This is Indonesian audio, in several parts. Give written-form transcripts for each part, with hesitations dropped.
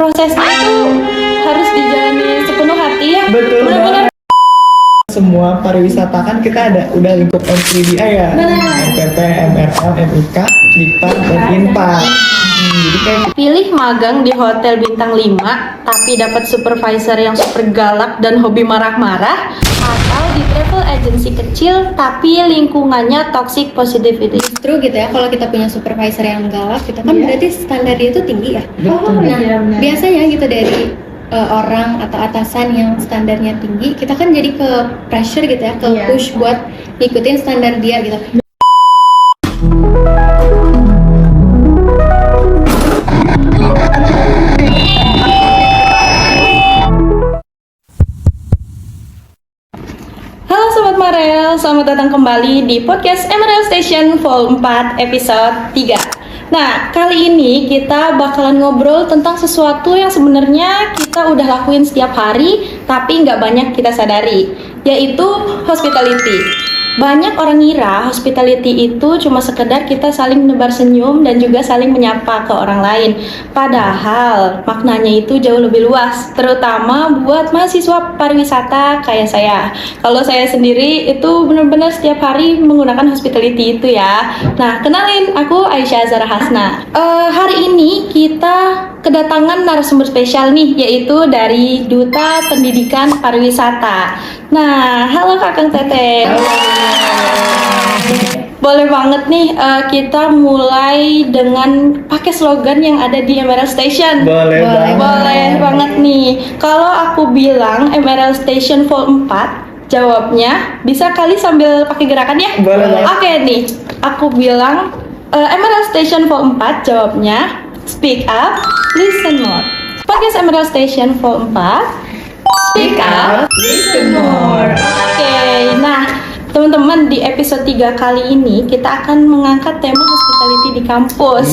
prosesnya itu harus dijalani sepenuh hati ya. Betul Benar-benar. banget. Semua pariwisata kan kita udah lingkup M3DI ya. MPP, MRL, MIK, DIPA, dan INPA. Jadi kayak Pilih magang di hotel bintang 5 tapi dapat supervisor yang super galak dan hobi marah-marah, atau di travel agency kecil tapi lingkungannya toxic positivity. Justru gitu ya, kalau kita punya supervisor yang galak gitu kan berarti standar dia itu tinggi ya. Betul. Nah, biasanya gitu dari orang atau atasan yang standarnya tinggi, kita kan jadi ke pressure gitu ya, ke push buat ngikutin standar dia gitu. Halo Sobat Marel, selamat datang kembali di podcast Emerald Station Vol 4 episode 3. Nah, kali ini kita bakalan ngobrol tentang sesuatu yang sebenarnya kita udah lakuin setiap hari tapi nggak banyak kita sadari, yaitu hospitality. Banyak orang ngira hospitality itu cuma sekedar kita saling menebar senyum dan juga saling menyapa ke orang lain. Padahal maknanya itu jauh lebih luas, terutama buat mahasiswa pariwisata kayak saya. Kalau saya sendiri itu benar-benar setiap hari menggunakan hospitality itu ya. Nah, kenalin, aku Aisyah Zara Hasna. Hari ini kita kedatangan narasumber spesial nih, yaitu dari Duta Pendidikan Pariwisata. Nah, halo Kakang Teteh. Boleh banget nih kita mulai dengan pakai slogan yang ada di Emerald Station. Boleh banget. Boleh banget nih. Kalau aku bilang Emerald Station Vol 4, jawabnya bisa kali sambil pakai gerakan ya? Boleh banget. Oke nih, aku bilang Emerald Station Vol 4, jawabnya speak up, listen more. Podcast Emerald Station Vol 4, speak up, listen more. Oke, nah teman-teman, di episode 3 kali ini kita akan mengangkat tema hospitality di kampus.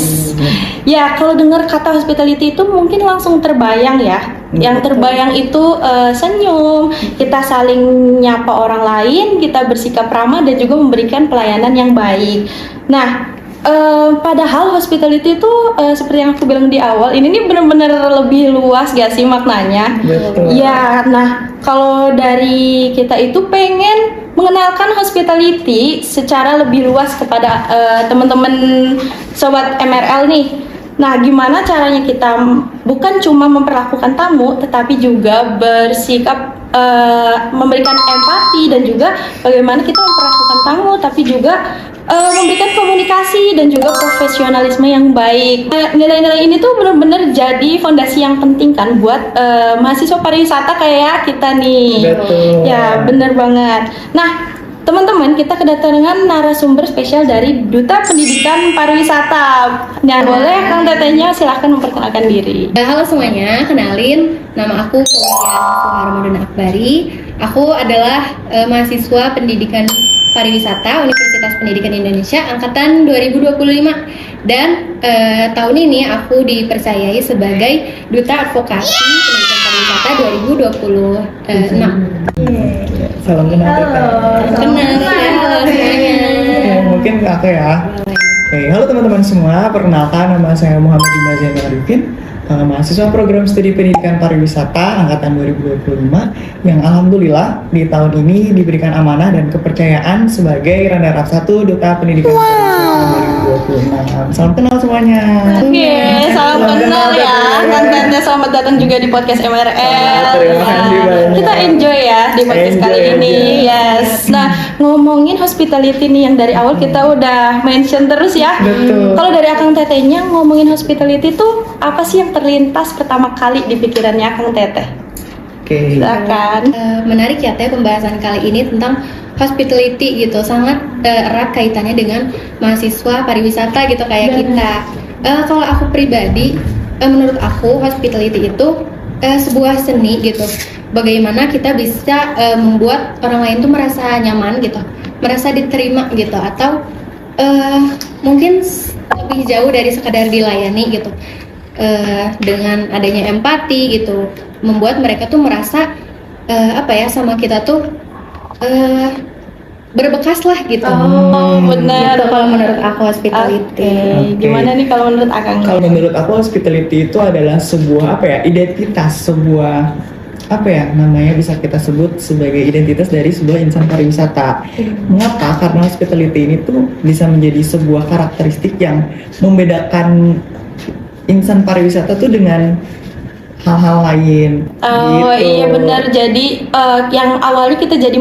Ya, kalau dengar kata hospitality itu mungkin langsung terbayang ya. Yang terbayang itu senyum, kita saling nyapa orang lain, kita bersikap ramah dan juga memberikan pelayanan yang baik. Nah, padahal hospitality itu seperti yang aku bilang di awal, ini nih benar-benar lebih luas gak sih maknanya? Betul. Ya, nah kalau dari kita itu pengen mengenalkan hospitality secara lebih luas kepada teman-teman sobat MRL nih. Nah, gimana caranya kita bukan cuma memperlakukan tamu, tetapi juga bersikap memberikan empati, dan juga bagaimana kita memperlakukan tamu, tapi juga memberikan komunikasi dan juga profesionalisme yang baik. Nilai-nilai ini tuh benar-benar jadi fondasi yang penting kan buat mahasiswa pariwisata kayak kita nih. Betul. Ya, bener banget. Nah, teman-teman, kita kedatangan narasumber spesial dari Duta Pendidikan Pariwisata. Nah, boleh Kang Tetehnya silahkan memperkenalkan diri. Halo semuanya, kenalin, nama aku Kaulian Suharmadana Akbari. Aku adalah mahasiswa pendidikan pariwisata Universitas Pendidikan Indonesia angkatan 2025, dan tahun ini aku dipercayai sebagai Duta Advokasi Pendidikan Pariwisata 2026. Salam kenal Teteh. Halo semuanya. Mungkin ke aku ya. Oke, halo teman-teman semua, perkenalkan nama saya Muhammad Bima Zainal Arifin, mahasiswa program studi pendidikan pariwisata angkatan 2025 yang alhamdulillah di tahun ini diberikan amanah dan kepercayaan sebagai runner-up 1 Duta Pendidikan Pariwisata 2026. Salam kenal semuanya. Oke, salam kenal ya. Kang Teteh, selamat datang juga di podcast MRL. Terima kasih banyak. Kita enjoy ya di podcast kali Enjoy ini. aja. Yes. Nah, ngomongin hospitality nih yang dari awal kita udah mention terus ya. Betul. Kalau dari Kang Tetehnya ngomongin hospitality tuh apa sih yang terlintas pertama kali di pikirannya Kang Teteh? Oke. Silakan. Menarik ya Teh, pembahasan kali ini tentang hospitality gitu, sangat erat kaitannya dengan mahasiswa pariwisata gitu kayak kita. Kalau aku pribadi, menurut aku hospitality itu sebuah seni gitu. Bagaimana kita bisa membuat orang lain tuh merasa nyaman gitu, merasa diterima gitu, atau mungkin lebih jauh dari sekadar dilayani gitu. Dengan adanya empati gitu, membuat mereka tuh merasa sama kita tuh berbekas lah gitu. Oh, benar. Gitu kalau menurut aku hospitality. Oke. Gimana nih kalau menurut Akang? Kalau menurut aku hospitality itu adalah sebuah identitas, sebuah namanya bisa kita sebut sebagai identitas dari sebuah insan pariwisata. Mengapa? Karena hospitality ini tuh bisa menjadi sebuah karakteristik yang membedakan insan pariwisata tuh dengan hal-hal lain. Oh gitu. iya benar. Jadi yang awalnya kita jadi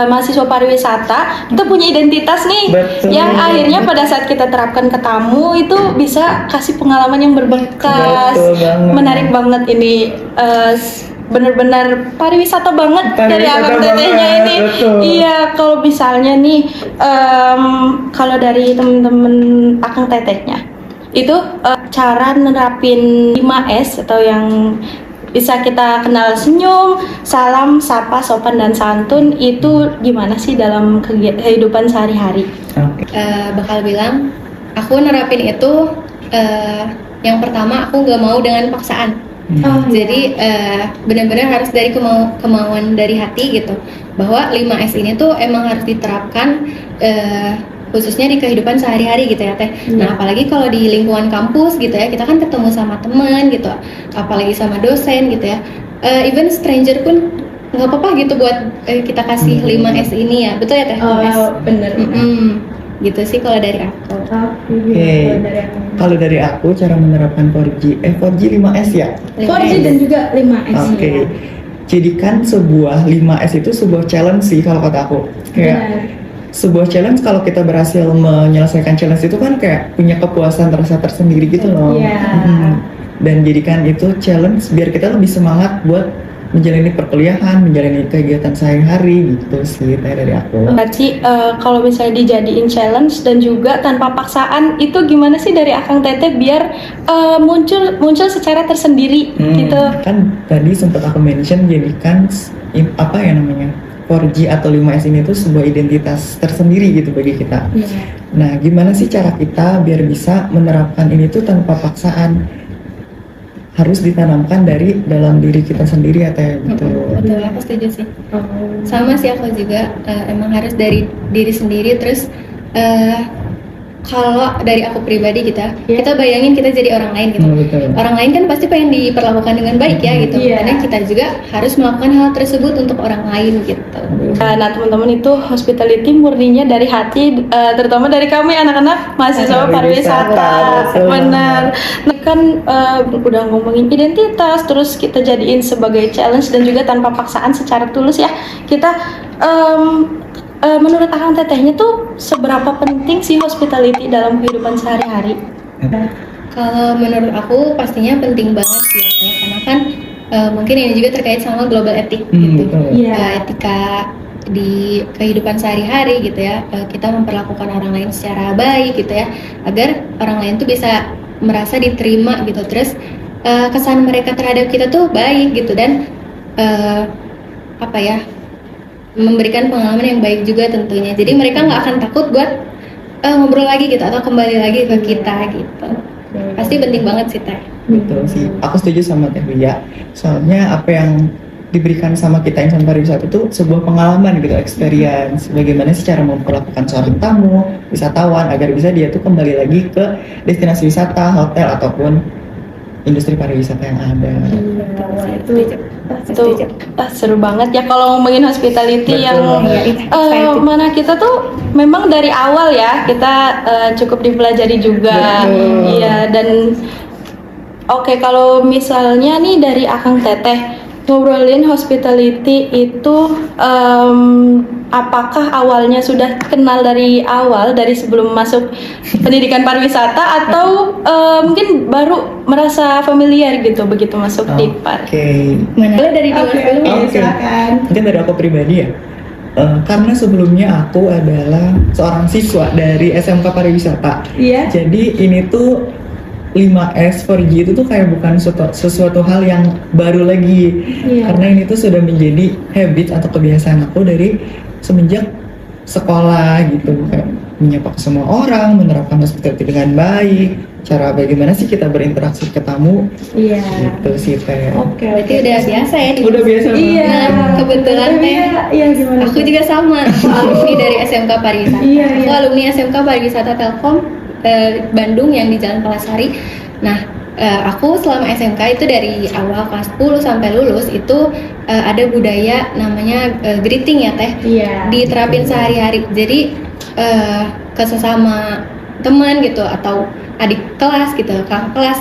mahasiswa pariwisata, kita punya identitas nih. Betul. Yang akhirnya pada saat kita terapkan ke tamu itu bisa kasih pengalaman yang berbekas. Betul banget. Menarik banget ini. Bener-bener pariwisata banget dari Pariwisata Akang Tetehnya banget, ini. betul. Iya, kalau misalnya nih kalau dari temen-temen Akang Tetehnya itu cara nerapin 5S atau yang bisa kita kenal senyum, salam, sapa, sopan dan santun itu gimana sih dalam kehidupan sehari-hari? Oke. Bakal bilang aku nerapin itu yang pertama aku nggak mau dengan paksaan. Jadi benar-benar harus dari kemauan dari hati gitu, bahwa 5S ini tuh emang harus diterapkan khususnya di kehidupan sehari-hari gitu ya Teh. Nah apalagi kalau di lingkungan kampus gitu ya, kita kan ketemu sama teman gitu, apalagi sama dosen gitu ya, even stranger pun nggak apa-apa gitu buat kita kasih 5S ini ya, betul ya Teh? Bener. Gitu sih kalau dari aku. Oke. Kalau dari aku cara menerapkan 4G 5S ya. 4G dan juga 5S. Oke. Jadikan sebuah 5S itu sebuah challenge sih kalau kata aku. Kayak sebuah challenge, kalau kita berhasil menyelesaikan challenge itu kan kayak punya kepuasan rasa tersendiri gitu loh. Iya. Dan jadikan itu challenge biar kita lebih semangat buat menjalani perkuliahan, menjalani kegiatan sehari-hari gitu sih dari aku. Berarti kalau misalnya dijadiin challenge dan juga tanpa paksaan itu gimana sih dari Akang Teteh biar muncul secara tersendiri gitu? Kan tadi sempat aku mention jadikan 4G atau 5S ini tuh sebuah identitas tersendiri gitu bagi kita. Nah, gimana sih cara kita biar bisa menerapkan ini tuh tanpa paksaan? Harus ditanamkan dari dalam diri kita sendiri ya Teh. Betul, aku setuju sih. Sama sih aku juga, emang harus dari diri sendiri. Terus kalau dari aku pribadi kita bayangin kita jadi orang lain gitu. Betul. Orang lain kan pasti pengen diperlakukan dengan baik ya gitu. Karena kita juga harus melakukan hal tersebut untuk orang lain gitu. Nah teman-teman, itu hospitality murninya dari hati, terutama dari kami anak-anak mahasiswa pariwisata. Benar. Nah, kan udah ngomongin identitas, terus kita jadiin sebagai challenge dan juga tanpa paksaan secara tulus ya. Kita menurut Akang Tetehnya tuh seberapa penting sih hospitality dalam kehidupan sehari-hari? Kalau menurut aku pastinya penting banget sih ya, karena kan mungkin ini juga terkait sama global ethic gitu. Etika di kehidupan sehari-hari gitu ya, kita memperlakukan orang lain secara baik gitu ya, agar orang lain tuh bisa merasa diterima gitu. Terus kesan mereka terhadap kita tuh baik gitu, dan memberikan pengalaman yang baik juga tentunya. Jadi mereka nggak akan takut buat ngobrol lagi gitu atau kembali lagi ke kita gitu. Pasti penting banget sih Teh. Betul sih, aku setuju sama Teh Lia. Soalnya apa yang diberikan sama kita insan pariwisata itu sebuah pengalaman gitu, experience. Bagaimana sih cara memperlakukan seorang tamu, wisatawan agar bisa dia tuh kembali lagi ke destinasi wisata, hotel ataupun industri pariwisata yang ada. Itu seru banget ya kalau ngomongin hospitality. Betul. Yang mana kita tuh memang dari awal ya kita cukup dipelajari juga. Iya, dan oke, kalau misalnya nih dari Akang Teteh ngobrolin hospitality itu, apakah awalnya sudah kenal dari awal, dari sebelum masuk pendidikan pariwisata, atau mungkin baru merasa familiar gitu begitu masuk di par? Mana dari Dimas dulu? Mungkin dari aku pribadi ya. Karena sebelumnya aku adalah seorang siswa dari SMK Pariwisata. Jadi ini tuh 5S 4G itu tuh kayak bukan sesuatu hal yang baru lagi. Karena ini tuh sudah menjadi habit atau kebiasaan aku dari semenjak sekolah gitu, kayak menyapa ke semua orang, menerapkan hospitality dengan baik, cara bagaimana sih kita berinteraksi ke tamu, Iya. gitu sih Teh. Oke, Berarti udah biasa ya di Udah biasa banget. Iya. Nah, kebetulan Teh, Iya, gimana? aku juga sama, aku alumni dari SMK Pariwisata. Iya, Aku iya. alumni SMK Pariwisata Telkom Bandung yang di Jalan Palasari. Nah, aku selama SMK itu dari awal kelas 10 sampai lulus itu ada budaya namanya greeting ya Teh. Iya. Diterapin sehari-hari. Jadi ke sesama teman gitu atau adik kelas gitu, kakak kelas,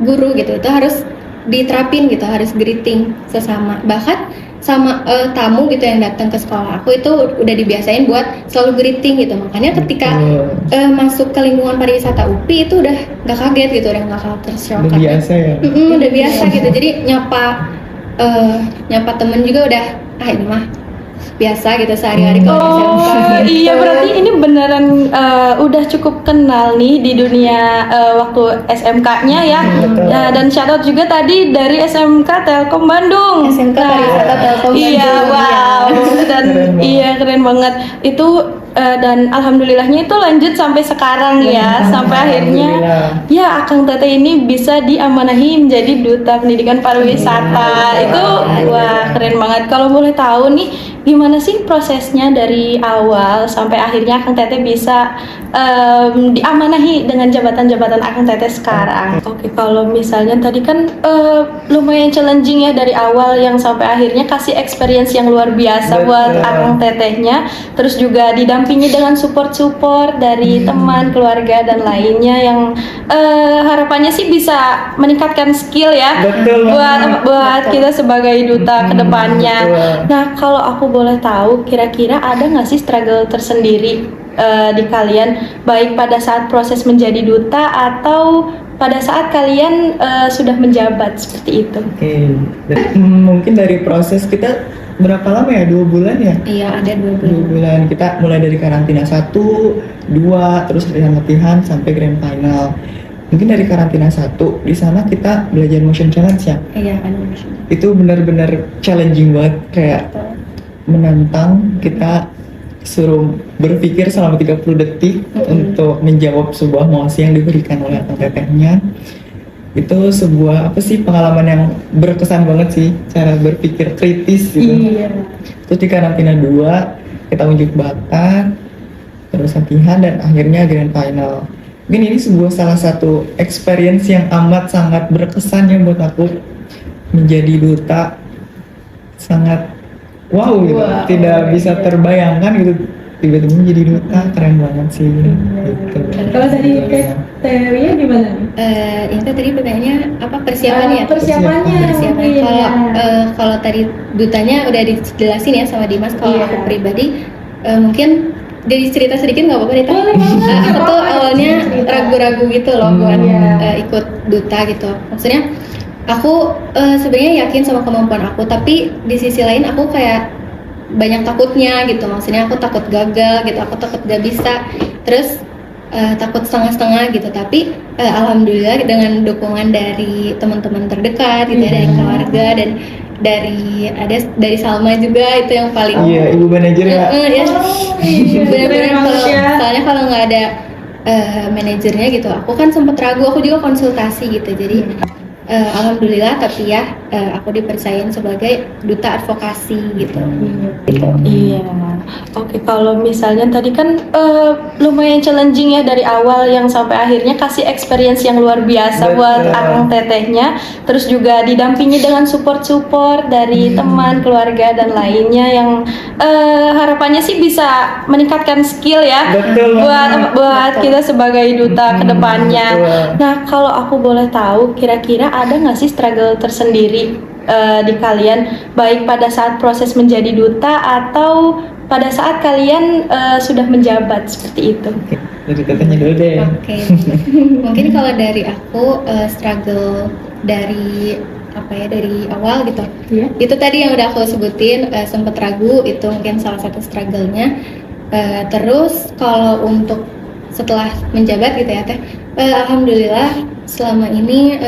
guru gitu, itu harus diterapin gitu, harus greeting sesama. Bahkan sama tamu gitu yang datang ke sekolah aku itu udah dibiasain buat selalu greeting gitu. Makanya ketika masuk ke lingkungan pariwisata UPI itu udah nggak kaget gitu, udah nggak culture shock. Udah biasa ya. Udah biasa gitu. Jadi nyapa temen juga udah ini mah biasa gitu sehari-hari kalau di SMK. Oh iya, berarti ini beneran udah cukup kenal nih di dunia waktu SMK-nya ya. Betul. Nah, dan shout out juga tadi dari SMK Telkom Bandung. SMK Pariwisata Telkom Iya, Bandung. wow. Dan Keren banget. iya keren banget. Itu dan alhamdulillahnya itu lanjut sampai sekarang ya, sampai akhirnya Alhamdulillah. ya Akang Teteh ini bisa diamanahi menjadi duta pendidikan pariwisata. Itu wah keren banget. Kalau boleh tahu nih, gimana sih prosesnya dari awal sampai akhirnya Akang Teteh bisa diamanahi dengan jabatan-jabatan Akang Teteh sekarang? Oke, kalau misalnya tadi kan lumayan challenging ya dari awal yang sampai akhirnya kasih experience yang luar biasa buat Betul. Akang Tetehnya, terus juga didampingi dengan support dari teman, keluarga dan lainnya yang harapannya sih bisa meningkatkan skill ya Betul banget. buat kita sebagai duta kedepannya. betul. Nah, kalau aku boleh tahu, kira-kira ada nggak sih struggle tersendiri di kalian, baik pada saat proses menjadi duta atau pada saat kalian sudah menjabat seperti itu? Oke. Mungkin dari proses kita berapa lama ya? 2 bulan ya? Iya, ada 2 bulan. 2 bulan kita mulai dari karantina 1, 2, terus latihan sampai grand final. Mungkin dari karantina 1 di sana kita belajar motion challenge ya. Iya, kan. Itu benar-benar challenging banget, kayak menantang kita suruh berpikir selama 30 detik untuk menjawab sebuah mosi yang diberikan oleh Akang Tetehnya. Itu sebuah pengalaman yang berkesan banget sih, cara berpikir kritis gitu. Iya. Terus di karantina 2 kita unjuk bakat, terus latihan dan akhirnya grand final. Mungkin ini salah satu experience yang amat sangat berkesan ya buat aku, menjadi duta. Sangat wow gitu, Wow. tidak bisa terbayangkan gitu, tiba-tiba menjadi duta, keren banget sih gitu. Kalau dari Teria gimana nih? Itu tadi pertanyaannya apa persiapannya? Persiapannya. Persiapan. Iya. Kalau tadi dutanya udah dijelasin ya sama Dimas. Kalau Iya. aku pribadi mungkin dari cerita sedikit nggak apa-apa deh. Teh. Boleh banget. Aku tuh awalnya Cerita. ragu-ragu gitu loh buat Iya. ikut duta gitu. Maksudnya aku sebenarnya yakin sama kemampuan aku, tapi di sisi lain aku kayak banyak takutnya gitu. Maksudnya aku takut gagal gitu, aku takut gak bisa, terus takut setengah-setengah gitu. Tapi alhamdulillah dengan dukungan dari teman-teman terdekat gitu ya, dari keluarga dan dari Salma juga, itu yang paling Iya, ibu manajer ya. ya. Benar-benar Keren banget ya. soalnya kalau nggak ada manajernya gitu, aku kan sempet ragu, aku juga konsultasi gitu. Jadi alhamdulillah, tapi ya aku dipercayain sebagai duta advokasi gitu. Iya. Oke, kalau misalnya tadi kan lumayan challenging ya dari awal yang sampai akhirnya kasih experience yang luar biasa Betul. buat Akang Tetehnya, terus juga didampingi dengan support dari teman, keluarga dan lainnya yang harapannya sih bisa meningkatkan skill ya Betul banget. buat kita sebagai duta kedepannya. betul. Nah, kalau aku boleh tahu, kira-kira ada nggak sih struggle tersendiri di kalian, baik pada saat proses menjadi duta atau pada saat kalian sudah menjabat seperti itu? Oke, dari Tetehnya dulu deh. Oke. Mungkin kalau dari aku struggle dari dari awal gitu. Iya. Itu tadi yang udah aku sebutin, sempet ragu, itu mungkin salah satu struggle-nya. Terus kalau untuk setelah menjabat gitu ya Teh, alhamdulillah selama ini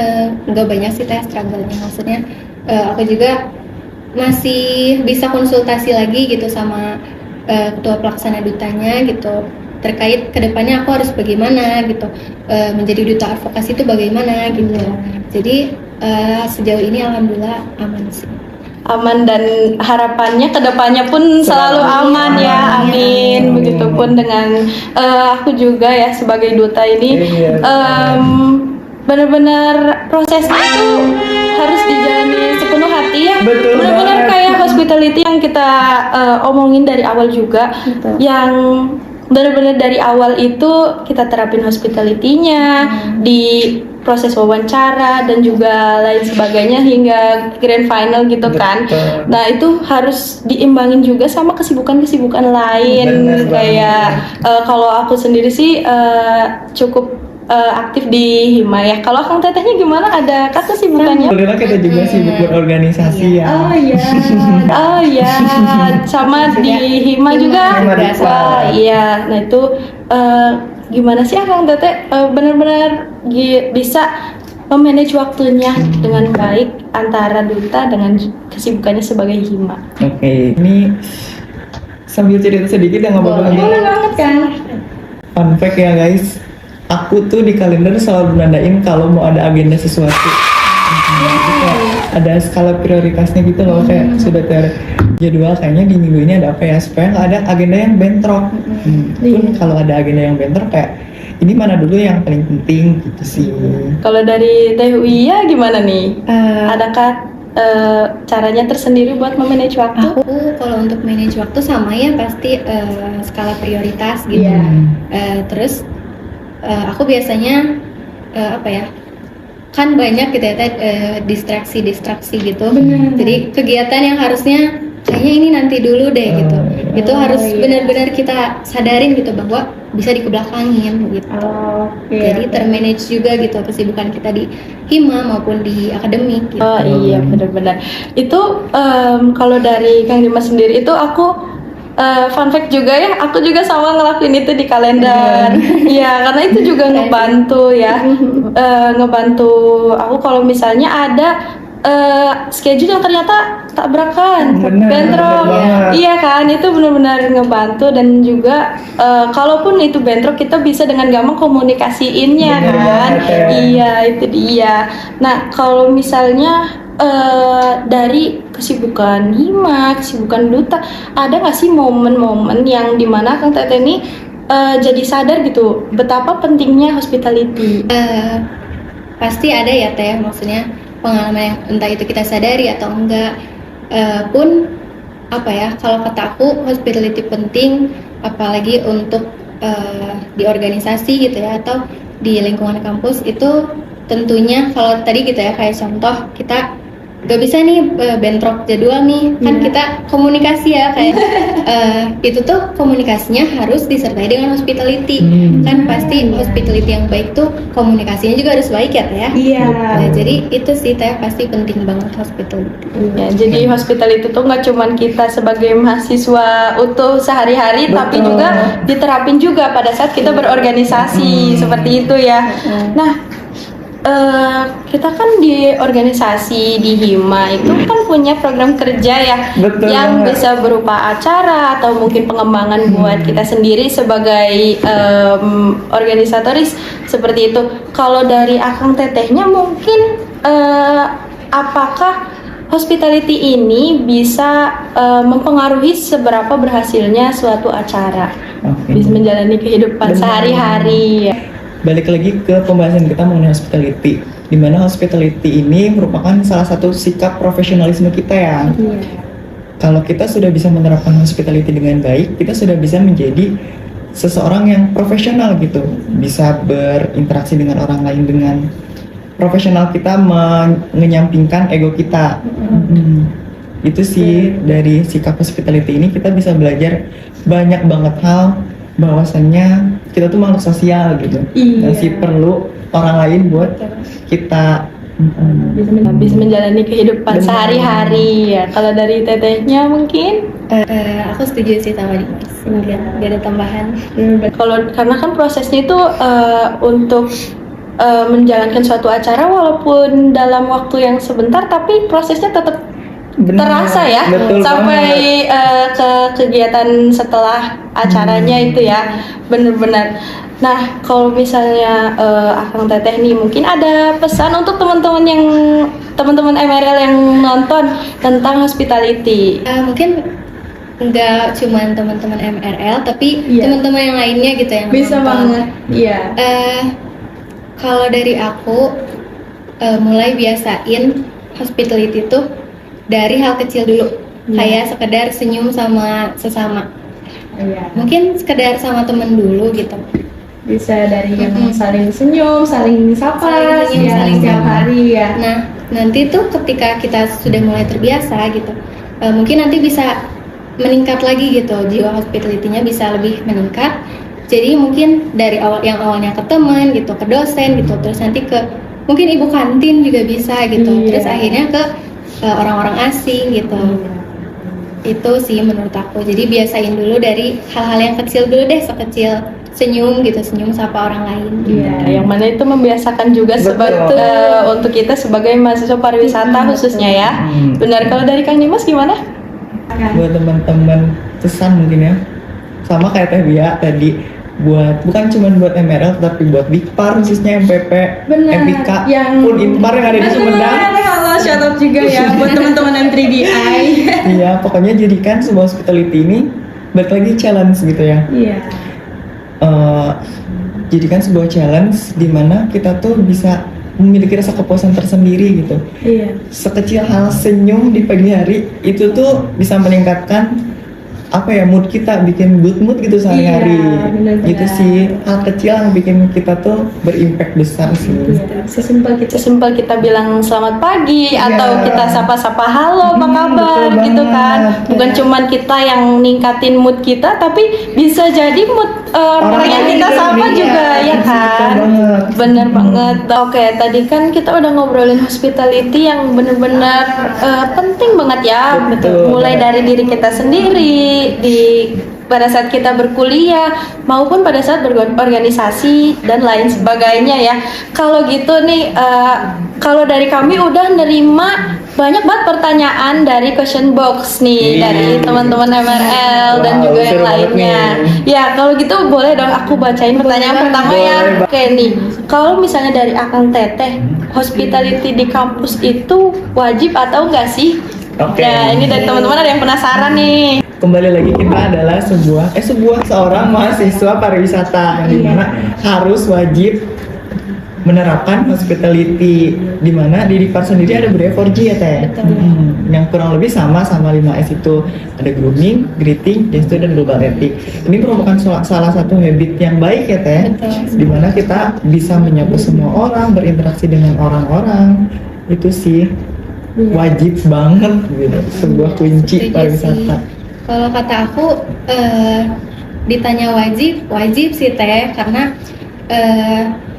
nggak banyak sih Teh struggle-nya. Maksudnya aku juga masih bisa konsultasi lagi gitu sama ketua pelaksana dutanya gitu, terkait kedepannya aku harus bagaimana gitu, menjadi duta advokasi itu bagaimana gitu. Jadi sejauh ini alhamdulillah aman sih. Aman, dan harapannya kedepannya pun selalu aman ya, amin. Begitupun dengan aku juga ya sebagai duta ini, benar-benar prosesnya itu harus dijalani sepenuh hati ya. Benar-benar kayak hospitality yang kita omongin dari awal juga, yang benar-benar dari awal itu kita terapin hospitality-nya di proses wawancara dan juga lain sebagainya hingga grand final gitu kan. Nah itu harus diimbangin juga sama kesibukan-kesibukan lain. Kayak kalau aku sendiri sih cukup aktif di Hima ya. Kalau Kang Tetehnya gimana? Ada kesibukannya? Alhamdulillah kita juga sibuk berorganisasi ya. Oh iya, sama di Hima juga. Wah iya, nah itu gimana sih Kang Teteh benar-benar bisa memanage waktunya dengan baik antara duta dengan kesibukannya sebagai Hima? Oke, ini sambil cerita sedikit ya, nggak apa-apa. Boleh banget kan? Fun fact ya guys, aku tuh di kalender selalu menandain kalau mau ada agenda sesuatu. Ada skala prioritasnya gitu loh, kayak sudah terjadwal kayaknya di minggu ini ada apa ya, supaya nggak ada agenda yang bentrok. Pun kalau ada agenda yang bentrok kayak ini mana dulu yang paling penting gitu sih. Kalau dari Teh Uia gimana nih? Adakah caranya tersendiri buat memanage waktu? Aku kalau untuk manage waktu sama ya, pasti skala prioritas gitu. Terus aku biasanya apa ya, kan banyak gitu ya distraksi gitu. Jadi kegiatan yang harusnya kayaknya ini nanti dulu deh gitu, itu harus benar-benar kita sadarin gitu bahwa bisa dikebelakangin gitu. Jadi termanage juga gitu kesibukan kita di Hima maupun di akademik gitu. Oh iya, benar-benar itu. Kalau dari Kang Dimas sendiri itu aku fun fact juga ya, aku juga sama ngelakuin itu di kalender. Iya, karena itu juga ngebantu ya, ngebantu aku kalau misalnya ada schedule yang ternyata tabrakan, bentrok. Iya kan, itu benar-benar ngebantu, dan juga kalaupun itu bentrok kita bisa dengan gampang komunikasiinnya kan. Iya, itu dia. Nah, kalau misalnya dari kesibukan Hima, kesibukan duta, ada nggak sih momen-momen yang dimana Kang Teteh ini jadi sadar gitu betapa pentingnya hospitality? Pasti ada ya Teh, maksudnya pengalaman yang entah itu kita sadari atau enggak, pun apa ya, kalau kata aku hospitality penting, apalagi untuk di organisasi gitu ya, atau di lingkungan kampus itu tentunya kalau tadi gitu ya, kayak contoh kita gak bisa nih bentrok jadwal nih, kan kita komunikasi ya kayak itu tuh komunikasinya harus disertai dengan hospitality. Kan pasti hospitality yang baik tuh komunikasinya juga harus baik ya Teh ya. Nah, jadi itu sih Teh, pasti penting banget hospitality. Ya, jadi hospitality itu nggak cuman kita sebagai mahasiswa utuh sehari-hari, tapi juga diterapin juga pada saat kita berorganisasi seperti itu ya. Nah, kita kan di organisasi di Hima itu kan punya program kerja ya, yang bisa berupa acara atau mungkin pengembangan buat kita sendiri sebagai organisatoris seperti itu. Kalau dari Akang Tetehnya mungkin apakah hospitality ini bisa mempengaruhi seberapa berhasilnya suatu acara, bisa menjalani kehidupan sehari-hari ya? Balik lagi ke pembahasan kita mengenai hospitality, di mana hospitality ini merupakan salah satu sikap profesionalisme kita ya. Kalau kita sudah bisa menerapkan hospitality dengan baik, kita sudah bisa menjadi seseorang yang profesional gitu, bisa berinteraksi dengan orang lain dengan profesional, kita menyampingkan ego kita. Itu sih dari sikap hospitality ini kita bisa belajar banyak banget hal, bahwasannya kita tuh makhluk sosial gitu, masih perlu orang lain buat kita bisa menjalani kehidupan sehari-hari ya. Kalau dari Tetehnya mungkin? Aku setuju sih sama Dimas, gak ada tambahan. Kalau karena kan prosesnya itu untuk menjalankan suatu acara walaupun dalam waktu yang sebentar, tapi prosesnya tetap Bener, terasa ya betul sampai ke kegiatan setelah acaranya itu ya, bener-bener. Nah, kalau misalnya Akang Teteh nih mungkin ada pesan untuk teman-teman MRL yang nonton tentang hospitality. Mungkin nggak cuman teman-teman MRL tapi Iya. teman-teman yang lainnya gitu yang Bisa nonton. banget. Iya. Kalau dari aku mulai biasain hospitality tuh dari hal kecil dulu, kayak sekedar senyum sama sesama. Iya. Mungkin sekedar sama temen dulu gitu. Bisa dari yang saling senyum, saling sapa, Saling senyum, ya, saling setiap sapa. hari ya. Nah, nanti tuh ketika kita sudah mulai terbiasa gitu, mungkin nanti bisa meningkat lagi gitu, jiwa hospitality-nya bisa lebih meningkat. Jadi mungkin dari yang awalnya ke teman gitu, ke dosen gitu, terus nanti ke mungkin ibu kantin juga bisa gitu, Iya. terus akhirnya ke orang-orang asing gitu. Itu sih menurut aku. Jadi biasain dulu dari hal-hal yang kecil dulu deh, sekecil senyum gitu, senyum sapa orang lain. Iya, yang mana itu membiasakan juga Betul. untuk kita sebagai mahasiswa pariwisata khususnya ya. Benar. Kalau dari Kang Dimas gimana? Buat teman-teman pesan mungkin ya, sama kayak Teh Bia tadi, bukan cuma buat MRL tapi buat Bikpar khususnya MPP, Benar. MPK, Yang- pun Impar yang ada di Sumedang. Halo, shout out juga ya buat teman-teman M3DI. Iya, pokoknya jadikan sebuah hospitality ini balik lagi challenge gitu ya. Iya. Jadikan sebuah challenge di mana kita tuh bisa memiliki rasa kepuasan tersendiri gitu. Iya. Sekecil hal senyum di pagi hari itu tuh bisa meningkatkan apa ya, mood kita, bikin good mood gitu sehari-hari. Iya, benar-benar. Gitu sih, hal kecil yang bikin kita tuh berimpact besar sih. Sesimpel kita bilang selamat pagi Iya. atau kita sapa-sapa halo apa kabar betul gitu kan. banget. Bukan cuman kita yang ningkatin mood kita tapi bisa jadi mood orang yang lain kita sapa iya, juga ya betul kan. banget. Bener banget. Oke, tadi kan kita udah ngobrolin hospitality yang bener-bener penting banget ya. Betul. Mulai dari diri kita sendiri pada saat kita berkuliah maupun pada saat berorganisasi dan lain sebagainya ya. Kalau gitu nih, kalau dari kami udah nerima banyak banget pertanyaan dari question box nih dari teman-teman MRL dan Wow, juga yang seru banget lainnya. nih. Ya kalau gitu boleh dong aku bacain pertanyaan pertama ya. Boleh. Oke nih, kalau misalnya dari Akang Teteh, hospitality di kampus itu wajib atau enggak sih? Oke. Nah ini dari teman-teman ada yang penasaran nih. Kembali lagi, kita adalah seorang mahasiswa pariwisata yang dimana harus wajib menerapkan hospitality, di mana di Dikpar sendiri ada budaya 4G ya Teh. Yang kurang lebih sama 5S itu, ada grooming, greeting, gesture, dan global ethic. Ini merupakan salah satu habit yang baik ya Teh, Betul. di mana kita bisa menyapa semua orang, berinteraksi dengan orang-orang. Itu sih wajib banget gitu, sebuah kunci Setuju pariwisata. sih. Kalau kata aku ditanya wajib sih Teh, karena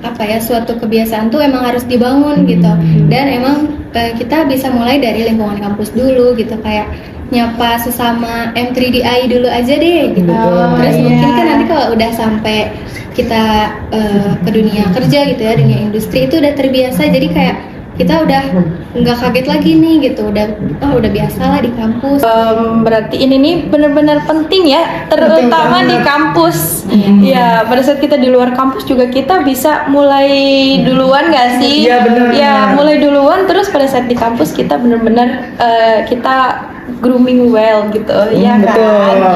apa ya, suatu kebiasaan tuh emang harus dibangun gitu. Dan emang kita bisa mulai dari lingkungan kampus dulu gitu, kayak nyapa sesama M3DI dulu aja deh gitu. Betul. Terus Iya. mungkin kan nanti kalau udah sampai kita ke dunia kerja gitu ya, dunia industri itu udah terbiasa, jadi kayak kita udah nggak kaget lagi nih gitu, udah biasa lah di kampus. Berarti ini nih benar-benar penting ya, terutama di kampus. Ya, pada saat kita di luar kampus juga kita bisa mulai duluan nggak sih? Iya, benar. Ya, mulai duluan, terus pada saat di kampus kita benar-benar kita grooming well gitu, ya kan? Betul.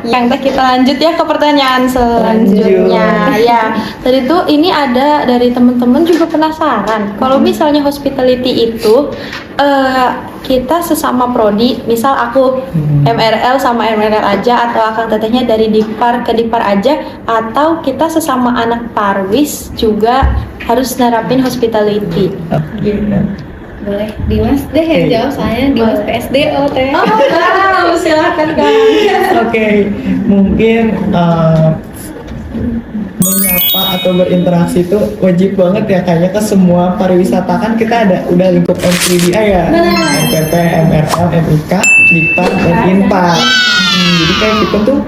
Yang kita lanjut ya ke pertanyaan selanjutnya. Ya, tadi tuh ini ada dari teman-teman juga penasaran. Kalau misalnya hospitality itu kita sesama prodi, misal aku MRL sama MRL aja, atau Akang Tetehnya dari Dikpar ke Dikpar aja, atau kita sesama anak parwis juga harus nerapin hospitality. Boleh Dimas deh yang Oke. jawab, soalnya Dimas PSDO Teh. Oh, wow, silakan Kang. Oke, mungkin menyapa atau berinteraksi itu wajib banget ya, kayaknya ke semua pariwisata. Kan kita udah lingkup M3DI ya, MPP, MRL, MIK, Dikpar, dan Inpar. Jadi kayak kita tuh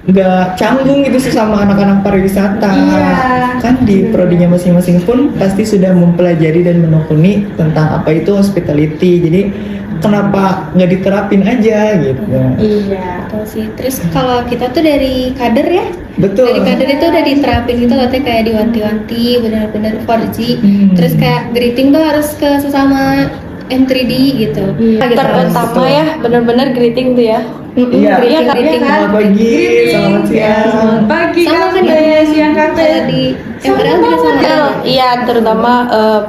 nggak canggung gitu sih sama anak-anak pariwisata. Iya. Kan di prodinya masing-masing pun pasti sudah mempelajari dan menekuni tentang apa itu hospitality. Jadi kenapa nggak diterapin aja gitu. Iya. Betul sih. Terus kalau kita tuh dari kader ya, Betul. dari kader itu udah diterapin gitu loh, teh kayak diwanti-wanti benar-benar 4G. Terus kayak greeting tuh harus ke sesama M3D gitu. Terutama ya benar-benar greeting tuh ya. Iya. Iya kan? Greeting. Selamat pagi, selamat siang. Pagi, Sama kan ya, siang kalau di MRL juga sama. Iya, terutama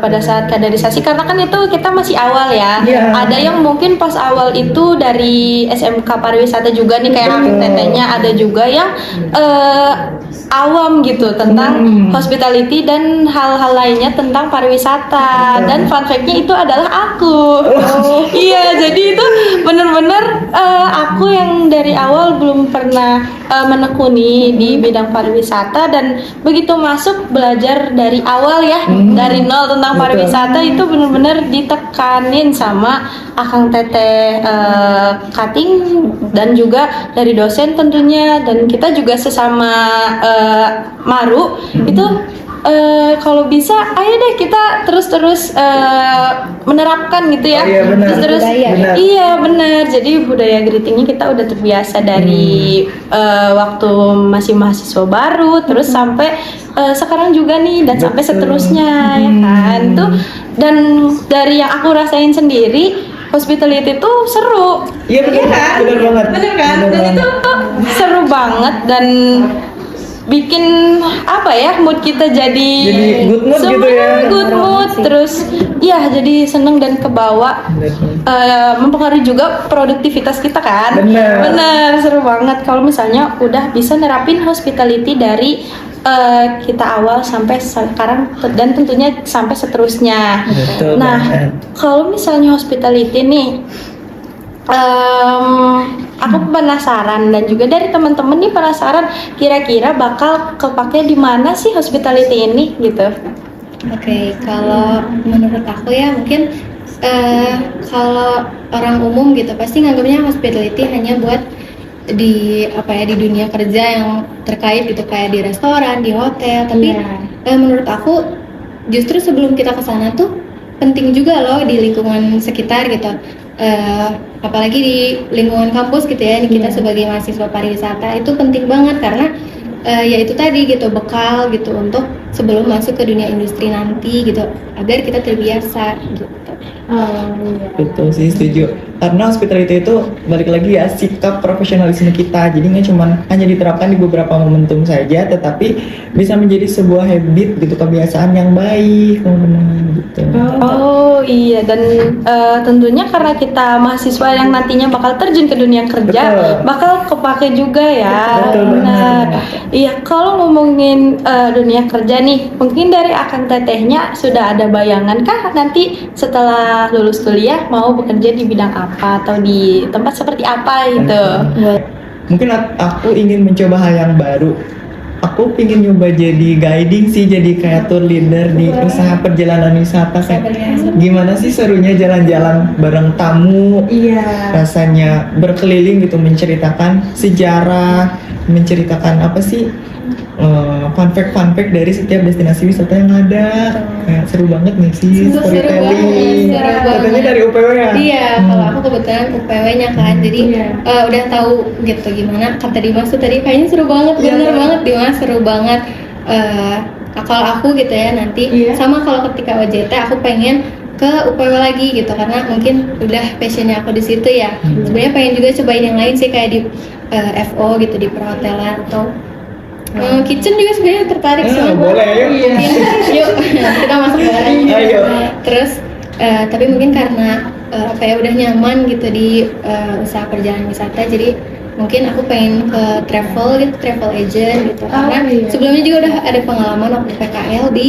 pada saat kaderisasi karena kan itu kita masih awal ya. Iya. Ada yang mungkin pas awal itu dari SMK pariwisata juga nih kayak Betul. tetenya, ada juga yang awam gitu tentang hospitality dan hal-hal lainnya tentang pariwisata. Betul. Dan fun fact-nya itu adalah aku. Iya, jadi itu bener-bener aku yang dari awal belum pernah menekuni di bidang pariwisata dan begitu masuk belajar dari awal ya, dari nol tentang Betul. pariwisata itu bener-bener ditekanin sama Akang Teteh Kating dan juga dari dosen tentunya, dan kita juga sesama Maru itu kalau bisa ayo deh kita terus menerapkan gitu ya. Oh iya, benar. Terus Budaya. Benar. iya benar, jadi budaya greetingnya kita udah terbiasa dari waktu masih mahasiswa baru terus sampai sekarang juga nih dan sampai Betul. seterusnya ya kan tuh. Dan dari yang aku rasain sendiri, hospitality itu seru. Iya benar, benar banget. Bener kan? Benar Dan banget. itu tuh seru banget dan bikin apa ya, mood kita jadi good mood gitu ya. good mood, terus ya jadi seneng dan kebawa. Mempengaruhi juga produktivitas kita kan. Bener. Seru banget kalau misalnya udah bisa nerapin hospitality dari kita awal sampai sekarang dan tentunya sampai seterusnya. Betul Nah, banget. kalau misalnya hospitality nih, aku penasaran dan juga dari teman-teman nih penasaran kira-kira bakal kepake di mana sih hospitality ini gitu. Oke, kalau menurut aku ya mungkin kalau orang umum gitu pasti nganggapnya hospitality hanya buat di apa ya, di dunia kerja yang terkait gitu kayak di restoran, di hotel. Tapi menurut aku justru sebelum kita ke sana tuh penting juga loh di lingkungan sekitar gitu. Apalagi di lingkungan kampus gitu ya, ini kita sebagai mahasiswa pariwisata itu penting banget karena ya itu tadi gitu, bekal gitu untuk sebelum masuk ke dunia industri nanti gitu, agar kita terbiasa gitu. Betul sih, setuju. Karena hospitality itu balik lagi ya sikap profesionalisme kita. Jadi nggak cuma hanya diterapkan di beberapa momentum saja, tetapi bisa menjadi sebuah habit gitu, kebiasaan yang baik teman-teman gitu. Oh iya, dan tentunya karena kita mahasiswa yang nantinya bakal terjun ke dunia kerja, Betul. bakal kepake juga ya. Betul Benar. banget. Iya, kalau ngomongin dunia kerja nih, mungkin dari Akang Tetehnya sudah ada bayangan kah nanti setelah lulus kuliah mau bekerja di bidang apa atau di tempat seperti apa gitu? Mungkin aku ingin mencoba hal yang baru. Aku ingin nyoba jadi guiding sih, jadi kayak tour leader di usaha perjalanan wisata. Kayak gimana sih serunya jalan-jalan bareng tamu, rasanya berkeliling gitu, menceritakan sejarah, menceritakan apa sih fun fact dari setiap destinasi wisata yang ada. Kayak seru banget nih sih Seru storytelling. banget, seru Katanya banget. dari UPW ya? Iya, kalau aku kebetulan UPW-nya kan, jadi udah tahu gitu gimana kata Dimas tuh tadi kayaknya seru banget, bener banget Dimas, seru banget. Kalau aku gitu ya nanti, sama kalau ketika OJT aku pengen ke UPW lagi gitu karena mungkin udah passionnya aku di situ ya. Sebenarnya pengen juga cobain yang lain sih kayak di FO gitu, di perhotelan atau kitchen juga sebenarnya tertarik sih. Boleh, ayo. Yuk kita masuk bareng. Ayo. Terus tapi mungkin karena kayak udah nyaman gitu di usaha perjalanan wisata, jadi mungkin aku pengen ke travel gitu, travel agent gitu. Karena sebelumnya juga udah ada pengalaman waktu PKL di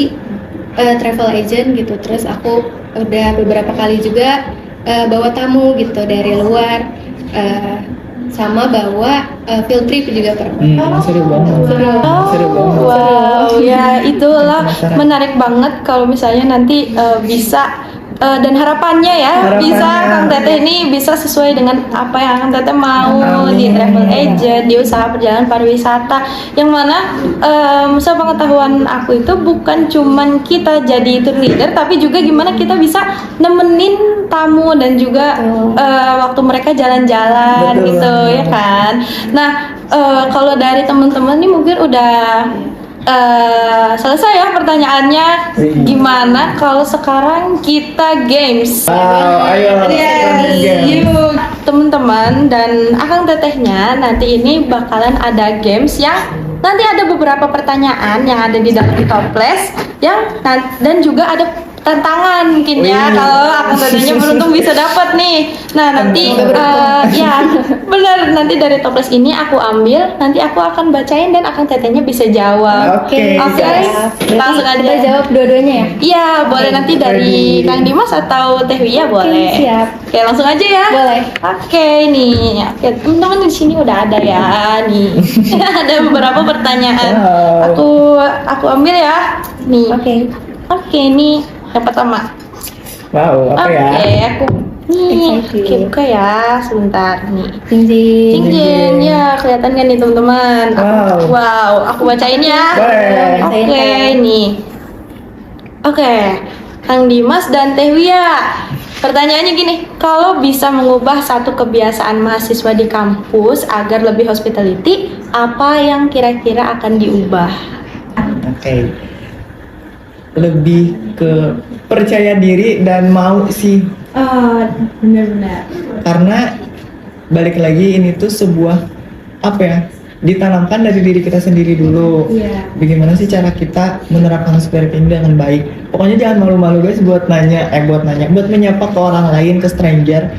travel agent gitu. Terus aku udah beberapa kali juga bawa tamu gitu dari luar, sama bawa field trip juga pernah. Seru banget. Seru banget. Wow, ya itulah Penasaran. menarik banget kalau misalnya nanti bisa dan harapannya ya bisa Kang Teteh ini bisa sesuai dengan apa yang Kang Teteh mau di travel agent, di usaha perjalanan pariwisata, yang mana sepengetahuan aku itu bukan cuman kita jadi tour leader, tapi juga gimana kita bisa nemenin tamu dan juga waktu mereka jalan-jalan gitu ya kan. Nah kalau dari teman-teman ini mungkin udah selesai ya pertanyaannya. Gimana kalau sekarang kita games? Ayo. Yuk teman-teman dan Akang Tetehnya, nanti ini bakalan ada games yang nanti ada beberapa pertanyaan yang ada di dalam toples yang dan juga ada tantangan mungkin ya, kalau Akang Tetehnya beruntung bisa dapat nih. Nah nanti ya benar, nanti dari toples ini aku ambil, nanti aku akan bacain dan Akang Tetehnya bisa jawab. Oke. Langsung aja Kita jawab dua-duanya ya. Iya boleh, nanti dari Kang Dimas atau Teh Wia boleh. Siap. Oke langsung aja ya. Boleh. Oke nih, oke teman-teman di sini udah ada ya nih. Ada beberapa pertanyaan. Aku ambil ya. Nih. Oke nih yang pertama. Wow, apa ya? Oke, aku nih. Excited. Oke buka ya, sebentar nih. Jinjing. Jing ya, kelihatan kan nih teman-teman. Wow, aku bacain ya. Boleh. Oke nih. Oke, Kang Dimas dan Teh Wia. Pertanyaannya gini, kalau bisa mengubah satu kebiasaan mahasiswa di kampus agar lebih hospitality, apa yang kira-kira akan diubah? Oke. Lebih ke percaya diri dan mau sih. Benar-benar. Karena balik lagi ini tuh sebuah apa ya, ditanamkan dari diri kita sendiri dulu. Bagaimana sih cara kita menerapkan hospitality ini dengan baik. Pokoknya jangan malu-malu guys buat menyapa ke orang lain, ke stranger.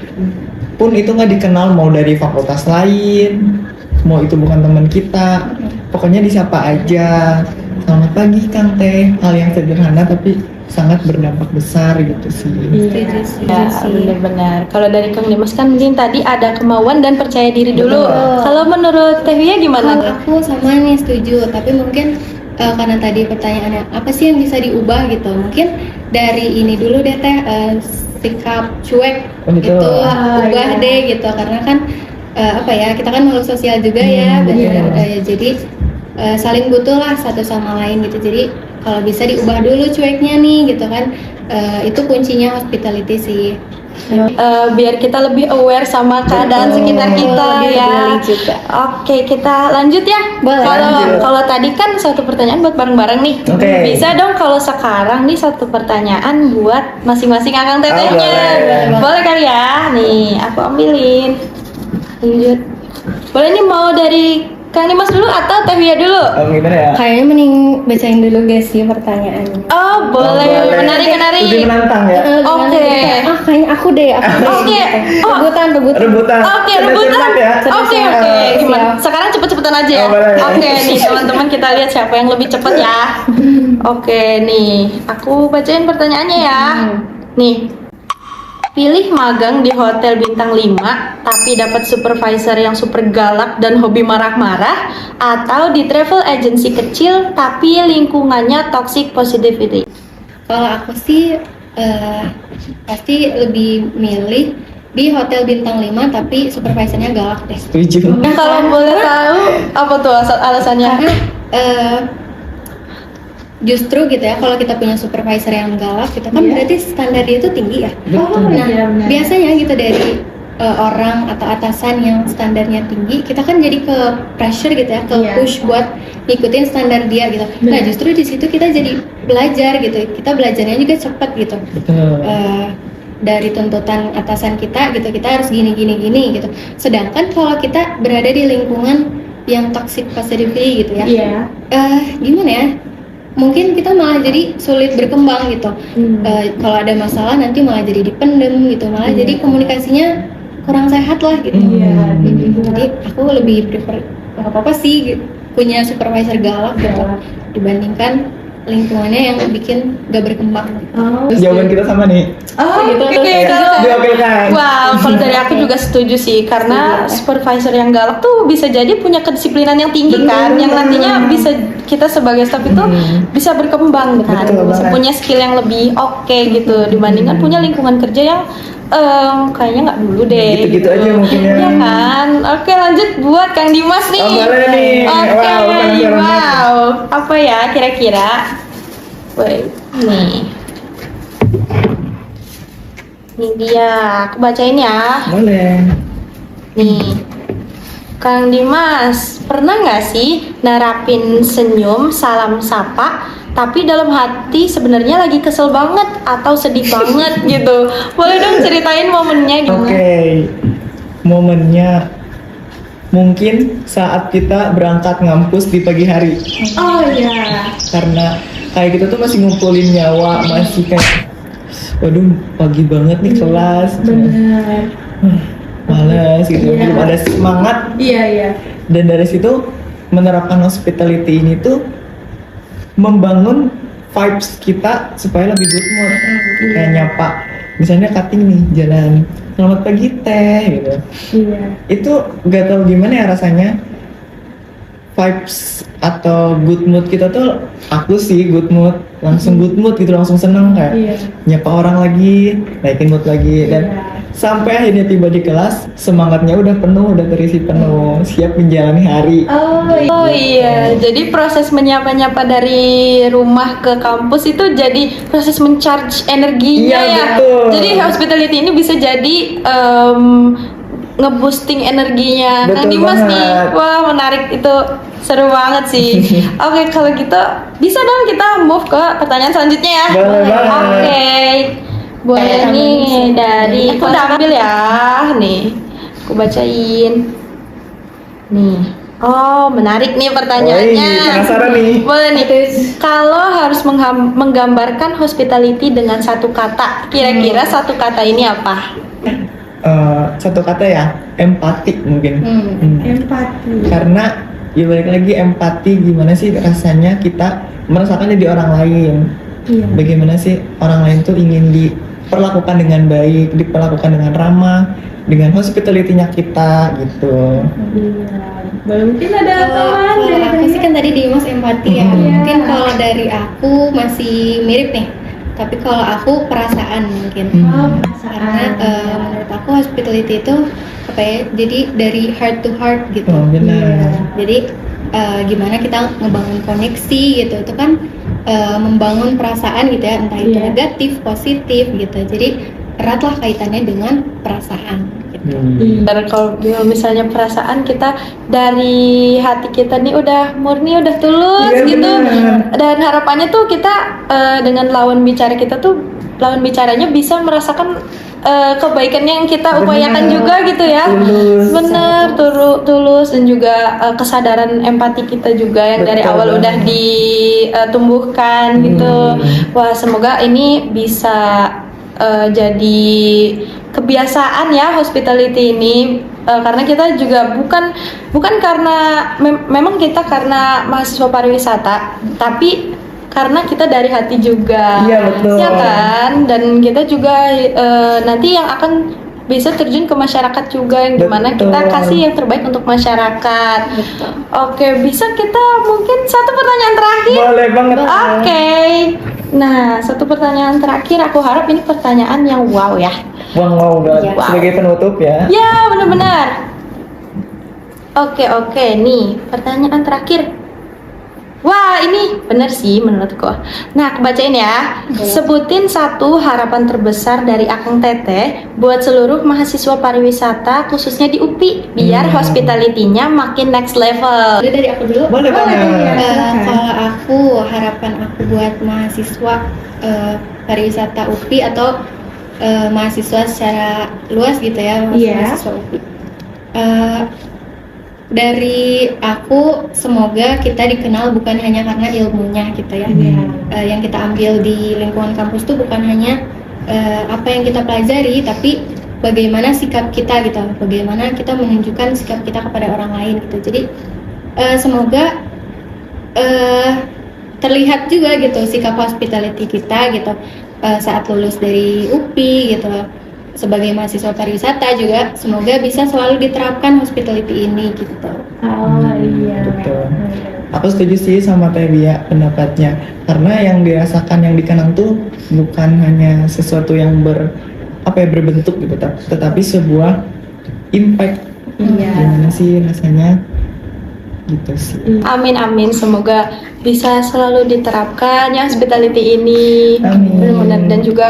Pun itu nggak dikenal, mau dari fakultas lain, mau itu bukan teman kita, pokoknya disapa aja. Selamat pagi Kang Teh, hal yang sederhana tapi sangat berdampak besar gitu sih. Setuju sih. Ya, benar-benar. Kalau dari Kang Dimas kan mungkin tadi ada kemauan dan percaya diri dulu. Betul. Kalau menurut Teh Wia gimana? Kalau aku sama nih setuju, tapi mungkin karena tadi pertanyaannya apa sih yang bisa diubah gitu, mungkin dari ini dulu deh Teh, sikap cuek Betul. itu ubah deh gitu, karena kan apa ya, kita kan makhluk sosial juga ya, benar. Jadi saling butuh lah satu sama lain gitu. Jadi kalau bisa diubah dulu cueknya nih gitu kan, itu kuncinya hospitality sih. Biar kita lebih aware sama keadaan sekitar kita ya. Oke, kita lanjut ya. Boleh. Kalau tadi kan satu pertanyaan buat bareng-bareng nih. Oke. Bisa dong kalau sekarang nih satu pertanyaan buat masing-masing Akang Tetehnya. Boleh kali ya? Nih, aku ambilin. Lanjut. Boleh nih, mau dari Kang Dimas dulu atau Teh Wia dulu? Gimana ya? Kayaknya mending bacain dulu guys sih pertanyaannya. Oh, boleh. Menarik. Lebih menantang ya? Oke. Kayaknya aku deh. Oke. Oh. Rebutan. Oke, Cerdas rebutan. cermat ya? Oke. Gimana? Siap. Sekarang cepet-cepetan aja ya. Boleh. Oke, nih teman-teman kita lihat siapa yang lebih cepet ya. Oke, nih. Aku bacain pertanyaannya ya. Nih. Pilih magang di hotel bintang 5 tapi dapat supervisor yang super galak dan hobi marah-marah, atau di travel agency kecil tapi lingkungannya toxic positivity. Kalau aku sih pasti lebih milih di hotel bintang 5 tapi supervisornya galak deh. Setuju. Nah, kalau boleh tahu apa tuh alasannya? Karena justru gitu ya, kalau kita punya supervisor yang galak gitu kan, berarti standar dia itu tinggi ya. Nah biasanya gitu dari orang atau atasan yang standarnya tinggi, kita kan jadi ke pressure gitu ya, ke push buat ngikutin standar dia gitu. Nah justru di situ kita jadi belajar gitu, kita belajarnya juga cepet gitu. Dari tuntutan atasan kita gitu, kita harus gini gitu. Sedangkan kalau kita berada di lingkungan yang toxic positivity gitu ya, gimana ya, mungkin kita malah jadi sulit berkembang gitu. Kalau ada masalah nanti malah jadi dipendem gitu, malah jadi komunikasinya kurang sehat lah gitu. Jadi aku lebih prefer nggak apa-apa sih punya supervisor galak gitu dibandingkan lingkungannya yang bikin gak berkembang. Jawaban kita sama nih. Oh, Gitu, oke, terus gitu. Diwakilkan. Wow, kalau dari aku juga setuju sih, karena supervisor yang galak tuh bisa jadi punya kedisiplinan yang tinggi kan, yang nantinya bisa kita sebagai staff itu bisa berkembang kan, Betul bisa banget. punya skill yang lebih oke gitu dibandingkan punya lingkungan kerja yang kayaknya nggak dulu deh. Gitu-gitu aja mungkin ya. Iya kan. Oke, lanjut buat Kang Dimas nih. Oh, boleh nih. Oke, Wow, penasaran wow. Apa ya kira-kira? Wait, nih. Nih dia, aku bacain ya. Boleh. Nih, Kang Dimas, pernah nggak sih nerapin senyum, salam sapa, tapi dalam hati sebenarnya lagi kesel banget atau sedih banget gitu? Boleh dong ceritain momennya Oke, gimana? momennya mungkin saat kita berangkat ngampus di pagi hari, Oh iya. karena kayak kita tuh masih ngumpulin nyawa, masih kayak, waduh pagi banget nih kelas, Benar. males gitu, Iya. belum ada semangat. Iya. Dan dari situ menerapkan hospitality ini tuh membangun vibes kita supaya lebih good mood. Kayak nyapa, misalnya cutting nih jalan, selamat pagi teh gitu. Iya. Itu gak tahu gimana ya rasanya, vibes atau good mood kita tuh, aku sih good mood, langsung good mood gitu, langsung seneng kayak Iya. nyapa orang lagi, naikin mood lagi, dan sampai akhirnya tiba di kelas semangatnya udah penuh, udah terisi penuh, siap menjalani hari. Oh iya, jadi proses menyapa-nyapa dari rumah ke kampus itu jadi proses mencharge energinya Iya, ya. betul. Jadi hospitality ini bisa jadi ngeboosting energinya. Kang Betul Dimas nih, banget. wah menarik itu, seru banget sih. Oke, kalau gitu bisa dong kita move ke pertanyaan selanjutnya ya. Boleh banget. Oke, boleh Kayak nih Kang dari aku udah ambil ya, nih aku bacain. Nih, oh menarik nih pertanyaannya. Wih, penasaran nih. Boleh nih. Kalau harus menggambarkan hospitality dengan satu kata, kira-kira satu kata ini apa? Satu kata ya, empati mungkin. Empati. Karena ya balik lagi, empati gimana sih rasanya kita merasakan jadi orang lain. Iya. Bagaimana sih orang lain tuh ingin diperlakukan dengan baik, diperlakukan dengan ramah, dengan hospitality-nya kita gitu. Mungkin ada Kalau aku sih kan tadi Dimas empati ya. Mungkin kalau dari aku masih mirip nih. Tapi kalau aku perasaan mungkin. Karena menurut aku hospitality itu apa ya? Jadi dari heart to heart gitu. Oh, benar. Jadi gimana kita ngebangun koneksi gitu. Itu kan membangun perasaan gitu ya, entah itu negatif, positif gitu. Jadi eratlah kaitannya dengan perasaan gitu. Dan kalau misalnya perasaan kita dari hati kita nih udah murni, udah tulus Iya, gitu, benar. dan harapannya tuh kita dengan lawan bicara kita tuh, lawan bicaranya bisa merasakan kebaikan yang kita upayakan Benar. juga gitu ya. Tulus. Bener, tulus, dan juga kesadaran empati kita juga yang dari Betul awal banget. udah ditumbuhkan gitu. Wah, semoga ini bisa jadi kebiasaan ya hospitality ini. Karena kita juga bukan karena memang kita karena mahasiswa pariwisata, tapi karena kita dari hati juga. Iya, betul. Ya kan, dan kita juga nanti yang akan bisa terjun ke masyarakat juga, yang dimana Betul. kita kasih yang terbaik untuk masyarakat. Oke, bisa kita mungkin satu pertanyaan terakhir. Boleh banget. Oke. Nah, satu pertanyaan terakhir, aku harap ini pertanyaan yang wow ya. Wow banget. Wow. Sebagai penutup ya. Ya, benar-benar. Oke, nih pertanyaan terakhir. Wah, ini bener sih menurutku. Nah, aku bacain ya. Sebutin satu harapan terbesar dari Akang Teteh buat seluruh mahasiswa pariwisata, khususnya di UPI, biar hospitality-nya makin next level. Jadi dari aku dulu. Boleh banget. Kalau aku, harapan aku buat mahasiswa pariwisata UPI atau mahasiswa secara luas gitu ya, mahasiswa UPI. Dari aku, semoga kita dikenal bukan hanya karena ilmunya gitu ya. Yang kita ambil di lingkungan kampus tuh bukan hanya apa yang kita pelajari, tapi bagaimana sikap kita gitu, bagaimana kita menunjukkan sikap kita kepada orang lain gitu. Jadi semoga terlihat juga gitu sikap hospitality kita gitu saat lulus dari UPI gitu. Sebagai mahasiswa pariwisata juga semoga bisa selalu diterapkan hospitality ini gitu. Oh iya. Betul. Aku setuju sih sama Teh Bia pendapatnya, karena yang dirasakan yang di Kanang tuh bukan hanya sesuatu yang berbentuk gitu, tetapi sebuah impact. Iya. Gimana sih rasanya? Gitu sih. Amin, semoga bisa selalu diterapkan ya hospitality ini. Amin. Benar-benar. Dan juga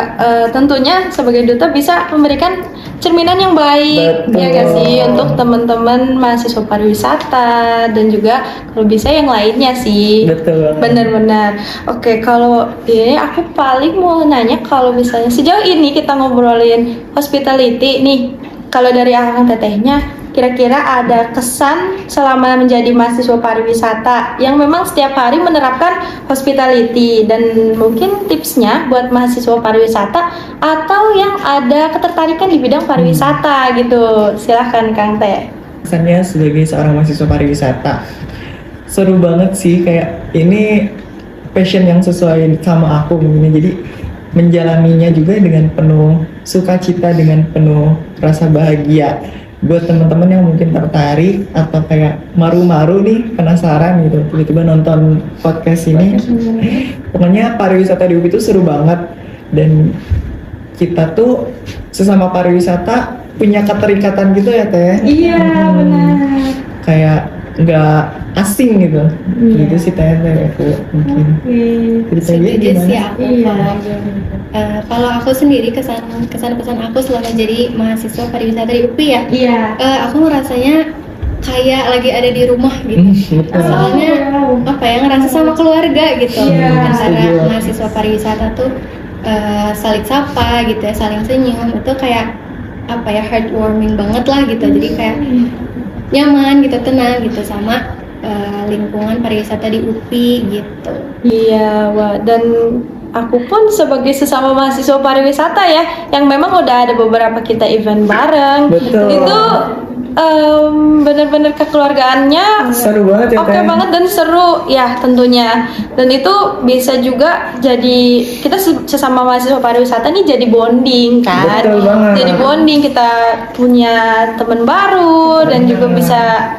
tentunya sebagai duta bisa memberikan cerminan yang baik. Betul. Ya gak sih, untuk teman-teman mahasiswa pariwisata dan juga kalau bisa yang lainnya sih. Betul banget. Benar-benar. Oke, kalau ini aku paling mau nanya, kalau misalnya sejauh ini kita ngobrolin hospitality nih, kalau dari Akang Tetehnya kira-kira ada kesan selama menjadi mahasiswa pariwisata yang memang setiap hari menerapkan hospitality, dan mungkin tipsnya buat mahasiswa pariwisata atau yang ada ketertarikan di bidang pariwisata gitu. Silahkan Kang Teh. Kesannya sebagai seorang mahasiswa pariwisata seru banget sih, kayak ini passion yang sesuai sama aku mungkin, jadi menjalaninya juga dengan penuh sukacita, dengan penuh rasa bahagia. Buat teman-teman yang mungkin tertarik atau kayak maru-maru nih penasaran gitu tiba-tiba nonton podcast ini, pokoknya pariwisata di UPI itu seru banget, dan kita tuh sesama pariwisata punya keterikatan gitu ya Teh. Iya, benar. Kayak nggak asing gitu. Gitu sih Teh aku mungkin. Cerita dia Setuju sih gimana? aku. Kalau aku sendiri kesan-kesan aku selama jadi mahasiswa pariwisata di UPI ya, Iya. aku ngerasanya kayak lagi ada di rumah gitu. Betul. Soalnya apa ya, ngerasa sama keluarga gitu. Iya. Antara Setuju. mahasiswa pariwisata tuh saling sapa gitu ya, saling senyum, itu kayak apa ya, heartwarming banget lah gitu. Jadi kayak nyaman gitu, tenang gitu sama lingkungan pariwisata di UPI gitu. Iya, wah, dan aku pun sebagai sesama mahasiswa pariwisata ya, yang memang udah ada beberapa kita event bareng. Betul. Itu bener-bener kekeluargaannya Seru banget ya oke Teh. banget dan seru ya tentunya. Dan itu bisa juga jadi kita sesama mahasiswa pariwisata nih jadi bonding kan. Betul banget. Jadi bonding, kita punya teman baru dan juga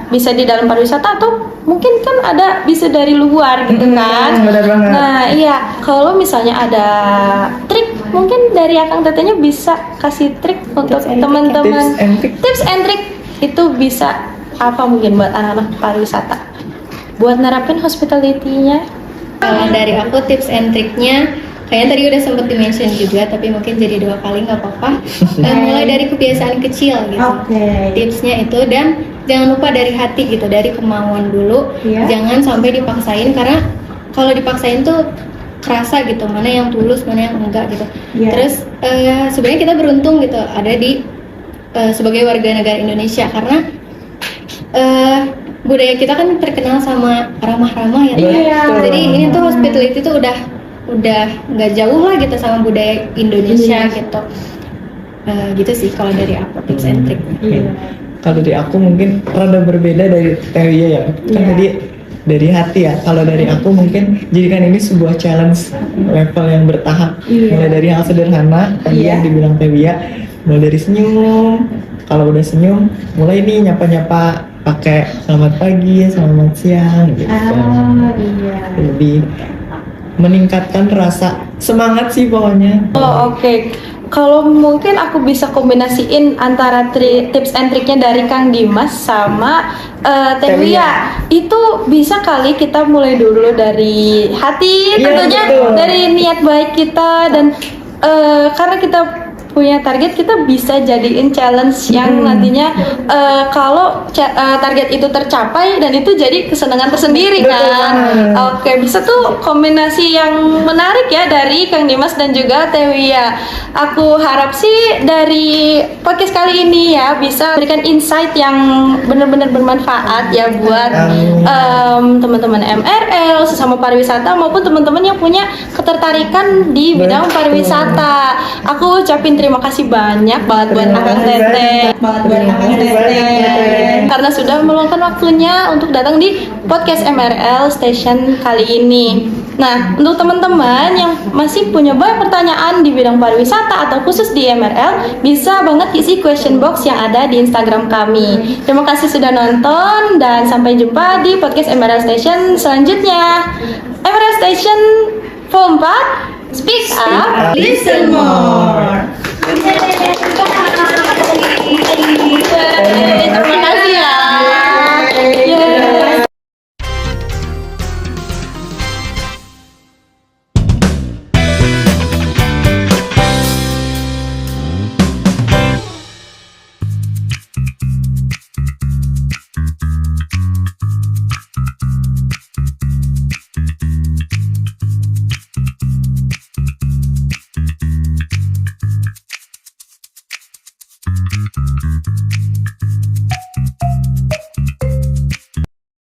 bisa di dalam pariwisata, atau mungkin kan ada bisa dari luar gitu kan. Benar banget. Nah, iya, kalau misalnya ada trik, mungkin dari Akang Tetehnya bisa kasih trik untuk teman-teman. Tips and trick itu bisa apa mungkin buat anak-anak pariwisata buat nerapin hospitality-nya? Kalau dari aku tips and triknya kayaknya tadi udah sempat di-mention juga, tapi mungkin jadi 2 kali nggak apa-apa. Mulai dari kebiasaan kecil gitu. Tipsnya itu, dan jangan lupa dari hati gitu, dari kemauan dulu. Iya. Jangan sampai dipaksain, karena kalau dipaksain tuh kerasa gitu, mana yang tulus, mana yang enggak gitu. Iya. Terus sebenarnya kita beruntung gitu ada di sebagai warga negara Indonesia, karena budaya kita kan terkenal sama ramah-ramah ya. Iya. Jadi ini tuh hospitality tuh udah nggak jauh lah gitu sama budaya Indonesia gitu. Gitu sih kalau dari aku tips and trick. Iya. Kalau dari aku mungkin rada berbeda dari Teh Wia ya. Kan Iya. tadi dari hati ya. Kalau dari aku mungkin jadikan ini sebuah challenge level yang bertahap. Iya. Mulai dari hal sederhana tadi Iya. yang dibilang Teh Wia, mulai dari senyum. Kalau udah senyum, mulai nih nyapa-nyapa pakai selamat pagi, selamat siang gitu. Iya. Lebih meningkatkan rasa semangat sih pokoknya. Oh, oke. Kalau mungkin aku bisa kombinasiin antara tips and triknya dari Kang Dimas sama Teh Teh Wia. Wia. Itu bisa kali kita mulai dulu dari hati, Iya, tentunya betul. dari niat baik kita, dan karena kita punya target, kita bisa jadiin challenge yang nantinya kalau target itu tercapai, dan itu jadi kesenangan tersendiri Betul kan. banget. Oke, bisa tuh kombinasi yang menarik ya dari Kang Dimas dan juga Teh Wia. Aku harap sih dari podcast kali ini ya bisa berikan insight yang benar-benar bermanfaat ya buat teman-teman MRL, sesama pariwisata, maupun teman-teman yang punya ketertarikan di bidang Betul. pariwisata. Aku ucapin terima kasih banyak banget buat Akang Teteh. Terima kasih banyak, Teh. karena sudah meluangkan waktunya untuk datang di podcast MRL Station kali ini. Nah, untuk teman-teman yang masih punya banyak pertanyaan di bidang pariwisata atau khusus di MRL, bisa banget isi question box yang ada di Instagram kami. Terima kasih sudah nonton dan sampai jumpa di podcast MRL Station selanjutnya. MRL Station Vol 4, speak up, Listen more.